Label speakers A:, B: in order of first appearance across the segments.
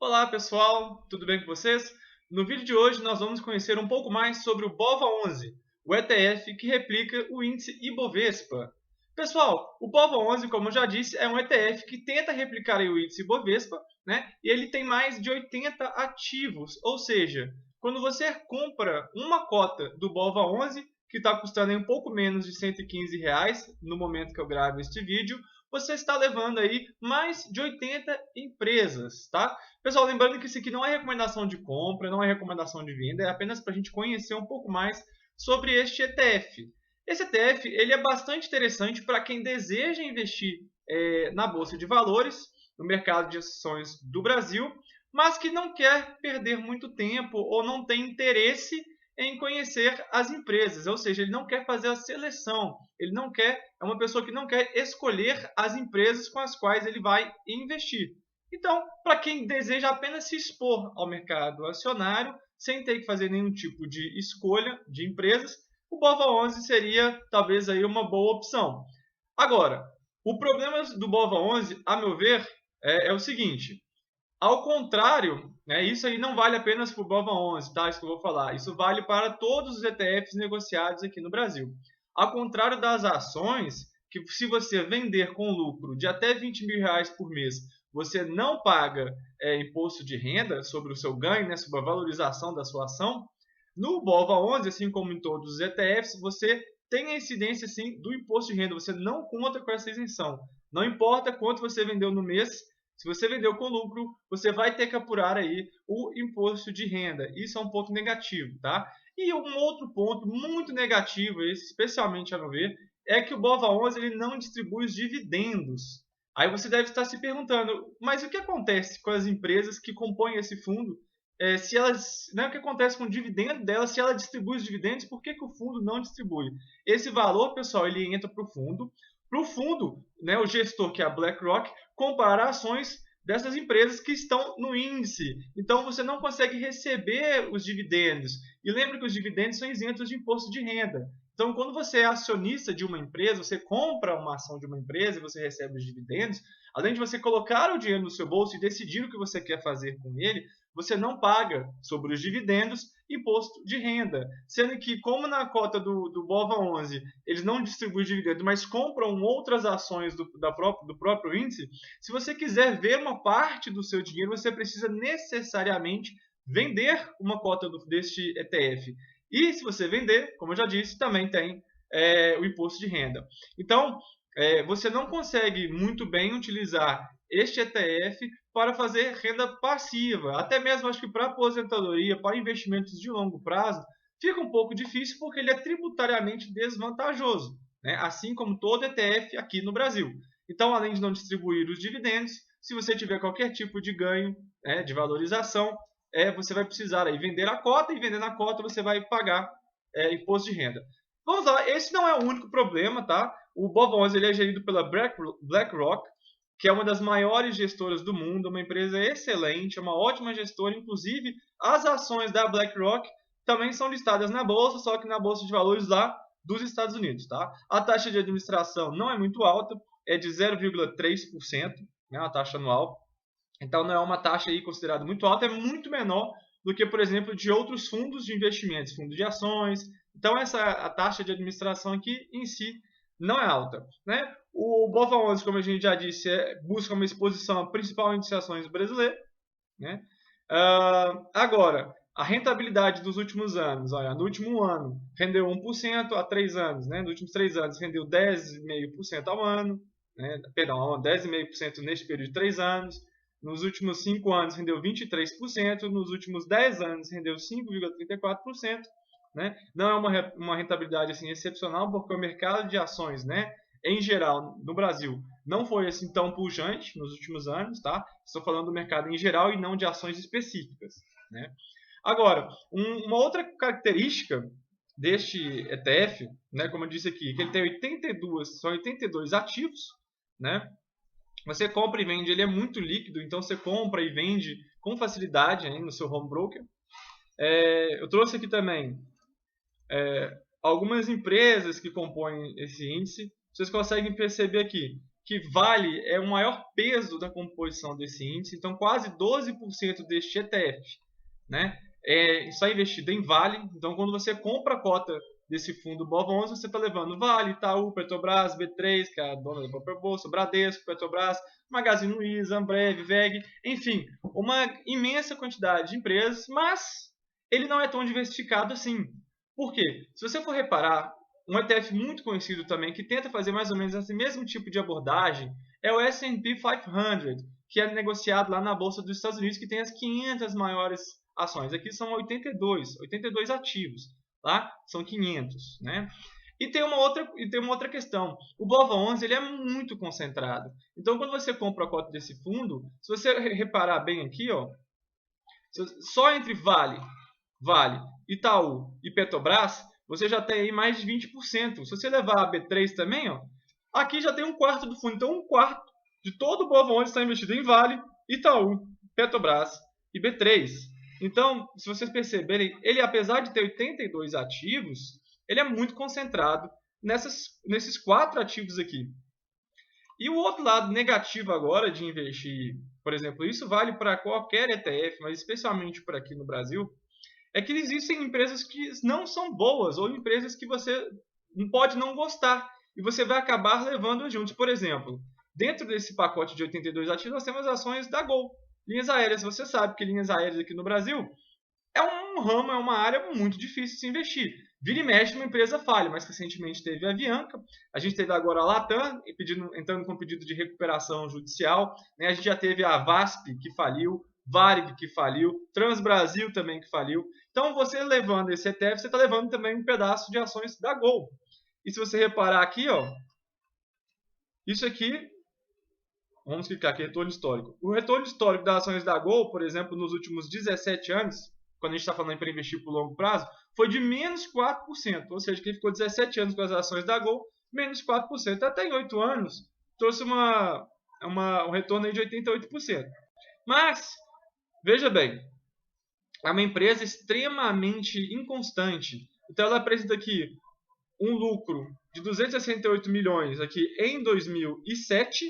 A: Olá pessoal, tudo bem com vocês? No vídeo de hoje nós vamos conhecer um pouco mais sobre o BOVA11, o ETF que replica o índice Ibovespa. Pessoal, o BOVA11, como eu já disse, é um ETF que tenta replicar o índice Ibovespa, né? E ele tem mais de 80 ativos, ou seja, quando você compra uma cota do BOVA11, que está custando um pouco menos de R$ 115 no momento que eu gravo este vídeo, você está levando aí mais de 80 empresas, tá? Pessoal, lembrando que isso aqui não é recomendação de compra, não é recomendação de venda, é apenas para a gente conhecer um pouco mais sobre este ETF. Esse ETF ele é bastante interessante para quem deseja investir na Bolsa de Valores, no mercado de ações do Brasil, mas que não quer perder muito tempo ou não tem interesse em conhecer as empresas, ou seja, ele não quer fazer a seleção, ele não quer, é uma pessoa que não quer escolher as empresas com as quais ele vai investir. Então, para quem deseja apenas se expor ao mercado acionário, sem ter que fazer nenhum tipo de escolha de empresas, o BOVA11 seria talvez aí uma boa opção. Agora, o problema do BOVA11, a meu ver, é o seguinte: ao contrário, né, isso aí não vale apenas para o BOVA11, tá? Isso que eu vou falar. Isso vale para todos os ETFs negociados aqui no Brasil. Ao contrário das ações, que se você vender com lucro de até R$ 20.000 por mês, você não paga imposto de renda sobre o seu ganho, né, sobre a valorização da sua ação. No BOVA11, assim como em todos os ETFs, você tem a incidência sim do imposto de renda. Você não conta com essa isenção. Não importa quanto você vendeu no mês, se você vendeu com lucro, você vai ter que apurar aí o imposto de renda. Isso é um ponto negativo, tá? E um outro ponto muito negativo, especialmente a meu ver, é que o BOVA11 ele não distribui os dividendos. Aí você deve estar se perguntando, mas o que acontece com as empresas que compõem esse fundo? Se elas, né, o que acontece com o dividendo delas, se ela distribui os dividendos, por que o fundo não distribui? Esse valor, pessoal, ele entra para o fundo, né, o gestor, que é a BlackRock, comprar ações dessas empresas que estão no índice. Então você não consegue receber os dividendos. E lembra que os dividendos são isentos de imposto de renda. Então, quando você é acionista de uma empresa, você compra uma ação de uma empresa e você recebe os dividendos, além de você colocar o dinheiro no seu bolso e decidir o que você quer fazer com ele, você não paga sobre os dividendos imposto de renda. Sendo que, como na cota do BOVA11, eles não distribuem dividendos, mas compram outras ações do próprio índice, se você quiser ver uma parte do seu dinheiro, você precisa necessariamente vender uma cota deste ETF. E se você vender, como eu já disse, também tem o imposto de renda. Então, você não consegue muito bem utilizar este ETF para fazer renda passiva. Até mesmo acho que para aposentadoria, para investimentos de longo prazo, fica um pouco difícil porque ele é tributariamente desvantajoso, né? Assim como todo ETF aqui no Brasil. Então, além de não distribuir os dividendos, se você tiver qualquer tipo de ganho, de valorização, você vai precisar aí vender a cota, e vendendo a cota você vai pagar imposto de renda. Vamos lá, esse não é o único problema, tá? O BOVA11 ele é gerido pela BlackRock, que é uma das maiores gestoras do mundo, uma empresa excelente, uma ótima gestora. Inclusive, as ações da BlackRock também são listadas na bolsa, só que na bolsa de valores lá dos Estados Unidos, tá? A taxa de administração não é muito alta, é de 0,3%, né, a taxa anual. Então não é uma taxa aí considerada muito alta, é muito menor do que, por exemplo, de outros fundos de investimentos, fundos de ações. Então a taxa de administração aqui em si não é alta, né? O BOVA11, como a gente já disse, busca uma exposição principalmente em ações brasileiras, né? Agora, a rentabilidade dos últimos anos, olha, no último ano rendeu 1% a 3 anos, né? Nos últimos 3 anos rendeu 10,5% ao ano, né? Perdão, 10,5% neste período de 3 anos. Nos últimos 5 anos rendeu 23%, nos últimos 10 anos rendeu 5,34%. Né? Não é uma rentabilidade assim, excepcional, porque o mercado de ações, né, em geral, no Brasil, não foi assim tão pujante nos últimos anos. Tá? Estou falando do mercado em geral e não de ações específicas. Né? Agora, uma outra característica deste ETF, né, como eu disse aqui, que ele tem são 82 ativos, né? Você compra e vende, ele é muito líquido, então você compra e vende com facilidade aí no seu home broker. Eu trouxe aqui também algumas empresas que compõem esse índice. Vocês conseguem perceber aqui que Vale é o maior peso da composição desse índice, então quase 12% deste ETF, né, está investido em Vale. Então, quando você compra a cota desse fundo BOVA11, você está levando Vale, Itaú, Petrobras, B3, que é a dona da própria bolsa, Bradesco, Petrobras, Magazine Luiza, Ambev, VEG, enfim, uma imensa quantidade de empresas, mas ele não é tão diversificado assim. Por quê? Se você for reparar, um ETF muito conhecido também, que tenta fazer mais ou menos esse mesmo tipo de abordagem, é o S&P 500, que é negociado lá na Bolsa dos Estados Unidos, que tem as 500 maiores ações. Aqui são 82 ativos. Lá são 500, né? E tem uma outra questão. O BOVA11 ele é muito concentrado. Então, quando você compra a cota desse fundo, se você reparar bem aqui, ó, só entre Vale, Itaú e Petrobras, você já tem aí mais de 20%. Se você levar a B3 também, ó, aqui já tem um quarto do fundo. Então, um quarto de todo o BOVA11 está investido em Vale, Itaú, Petrobras e B3. Então, se vocês perceberem, ele, apesar de ter 82 ativos, ele é muito concentrado nesses 4 ativos aqui. E o outro lado negativo agora de investir, por exemplo, isso vale para qualquer ETF, mas especialmente por aqui no Brasil, é que existem empresas que não são boas ou empresas que você pode não gostar e você vai acabar levando juntos. Por exemplo, dentro desse pacote de 82 ativos, nós temos ações da Gol. Linhas aéreas, você sabe que linhas aéreas aqui no Brasil é um ramo, é uma área muito difícil de se investir. Vira e mexe, uma empresa falha, mas recentemente teve a Avianca, a gente teve agora a Latam, entrando com pedido de recuperação judicial, né? A gente já teve a VASP, que faliu, Varig, que faliu, Transbrasil também, que faliu. Então, você levando esse ETF, você está levando também um pedaço de ações da Gol. E se você reparar aqui, ó, isso aqui, vamos clicar aqui, retorno histórico. O retorno histórico das ações da Gol, por exemplo, nos últimos 17 anos, quando a gente está falando para investir por longo prazo, foi de menos 4%. Ou seja, quem ficou 17 anos com as ações da Gol, menos 4%. Até em 8 anos, trouxe um retorno aí de 88%. Mas, veja bem, é uma empresa extremamente inconstante. Então, ela apresenta aqui um lucro de 268 milhões aqui em 2007,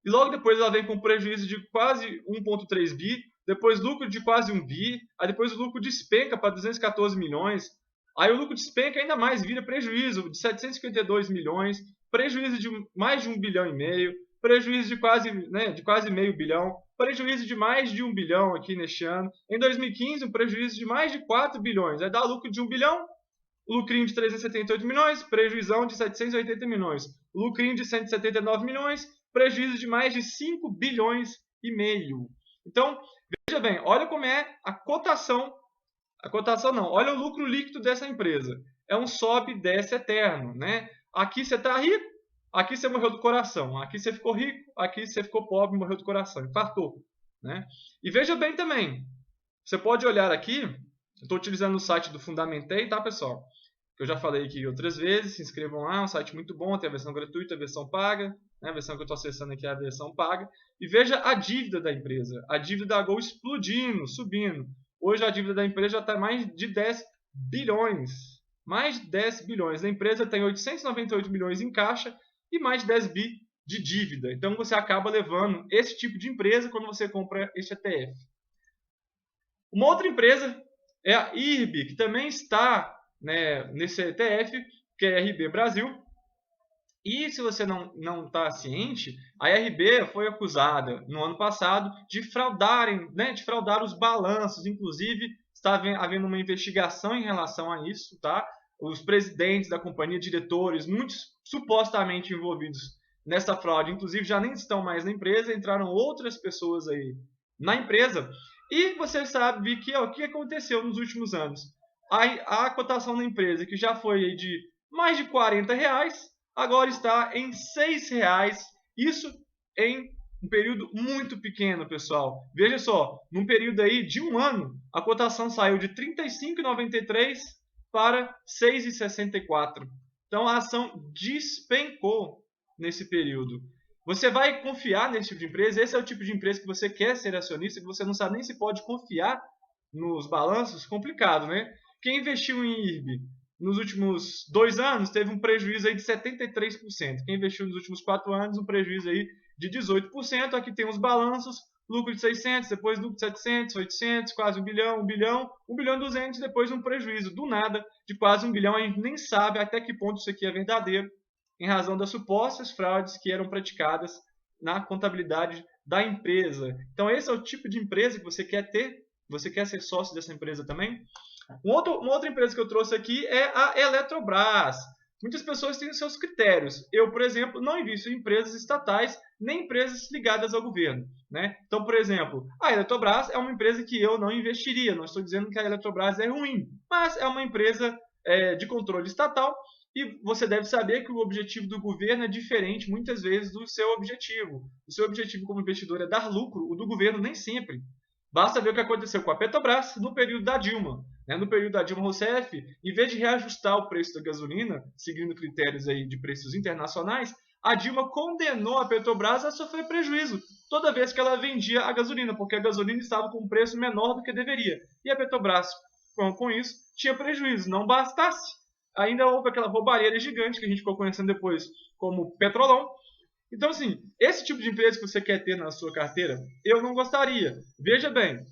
A: e logo depois ela vem com prejuízo de quase 1,3 bi, depois lucro de quase 1 bi, aí depois o lucro despenca para 214 milhões, aí o lucro despenca ainda mais, vira prejuízo de 752 milhões, prejuízo de mais de 1,5 bilhão, prejuízo de quase meio bilhão, prejuízo de mais de 1 bilhão aqui neste ano, em 2015 um prejuízo de mais de 4 bilhões, aí dá lucro de 1 bilhão, lucrinho de 378 milhões, prejuizão de 780 milhões, lucrinho de 179 milhões, prejuízo de mais de 5 bilhões e meio. Então, veja bem, olha como é a cotação não, olha o lucro líquido dessa empresa. É um sobe e desce eterno, né? Aqui você está rico, aqui você morreu do coração. Aqui você ficou rico, aqui você ficou pobre, morreu do coração, infartou, né? E veja bem também, você pode olhar aqui, eu estou utilizando o site do Fundamentei, tá, pessoal? Que eu já falei aqui outras vezes, se inscrevam lá, é um site muito bom, tem a versão gratuita, a versão paga, né? A versão que eu estou acessando aqui é a versão paga. E veja a dívida da empresa, a dívida da Gol explodindo, subindo. Hoje a dívida da empresa já está mais de 10 bilhões. Mais de 10 bilhões. A empresa tem 898 milhões em caixa e mais de 10 bi de dívida. Então você acaba levando esse tipo de empresa quando você compra este ETF. Uma outra empresa é a IRB, que também está, né, nesse ETF, que é a RB Brasil. E se você não está ciente, a RB foi acusada no ano passado de fraudar os balanços. Inclusive, está havendo uma investigação em relação a isso, tá? Os presidentes da companhia, diretores, muitos supostamente envolvidos nessa fraude, inclusive já nem estão mais na empresa, entraram outras pessoas aí na empresa. E você sabe que o que aconteceu nos últimos anos? A cotação da empresa, que já foi de mais de R$40, agora está em R$6. Isso em um período muito pequeno, pessoal. Veja só, num período aí de um ano, a cotação saiu de R$ 35,93 para R$ 6,64. Então a ação despencou nesse período. Você vai confiar nesse tipo de empresa? Esse é o tipo de empresa que você quer ser acionista, que você não sabe nem se pode confiar nos balanços? Complicado, né? Quem investiu em IRB nos últimos 2 anos, teve um prejuízo aí de 73%. Quem investiu nos últimos 4 anos, um prejuízo aí de 18%. Aqui tem os balanços, lucro de 600, depois lucro de 700, 800, quase 1 bilhão, 1 bilhão, 1 bilhão e 200, depois um prejuízo do nada de quase 1 bilhão. A gente nem sabe até que ponto isso aqui é verdadeiro, em razão das supostas fraudes que eram praticadas na contabilidade da empresa. Então esse é o tipo de empresa que você quer ter? Você quer ser sócio dessa empresa também? Uma outra empresa que eu trouxe aqui é a Eletrobras. Muitas pessoas têm os seus critérios. Eu, por exemplo, não invisto em empresas estatais, nem empresas ligadas ao governo, né? Então, por exemplo, a Eletrobras é uma empresa que eu não investiria. Não estou dizendo que a Eletrobras é ruim, mas é uma empresa de controle estatal. E você deve saber que o objetivo do governo é diferente, muitas vezes, do seu objetivo. O seu objetivo como investidor é dar lucro, o do governo nem sempre. Basta ver o que aconteceu com a Petrobras no período da Dilma. No período da Dilma Rousseff, em vez de reajustar o preço da gasolina, seguindo critérios aí de preços internacionais, a Dilma condenou a Petrobras a sofrer prejuízo toda vez que ela vendia a gasolina, porque a gasolina estava com um preço menor do que deveria. E a Petrobras, com isso, tinha prejuízo. Não bastasse, ainda houve aquela roubalheira gigante que a gente ficou conhecendo depois como Petrolão. Então, assim, esse tipo de empresa que você quer ter na sua carteira, eu não gostaria. Veja bem,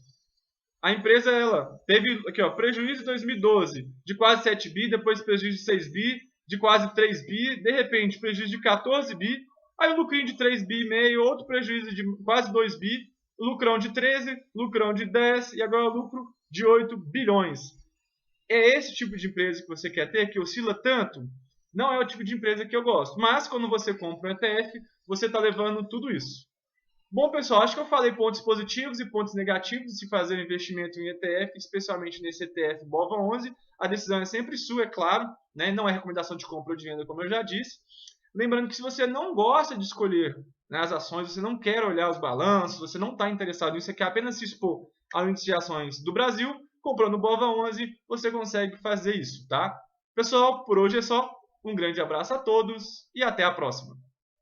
A: a empresa ela teve aqui, prejuízo em 2012 de quase 7 bi, depois prejuízo de 6 bi, de quase 3 bi, de repente prejuízo de 14 bi, aí um lucrinho de 3 bi e meio, outro prejuízo de quase 2 bi, lucrão de 13, lucrão de 10 e agora lucro de 8 bilhões. É esse tipo de empresa que você quer ter, que oscila tanto? Não é o tipo de empresa que eu gosto. Mas quando você compra um ETF, você está levando tudo isso. Bom, pessoal, acho que eu falei pontos positivos e pontos negativos de se fazer um investimento em ETF, especialmente nesse ETF BOVA11. A decisão é sempre sua, é claro, né? Não é recomendação de compra ou de venda, como eu já disse. Lembrando que se você não gosta de escolher, né, as ações, você não quer olhar os balanços, você não está interessado nisso, você quer apenas se expor ao índice de ações do Brasil, comprando o BOVA11, você consegue fazer isso, tá? Pessoal, por hoje é só. Um grande abraço a todos e até a próxima.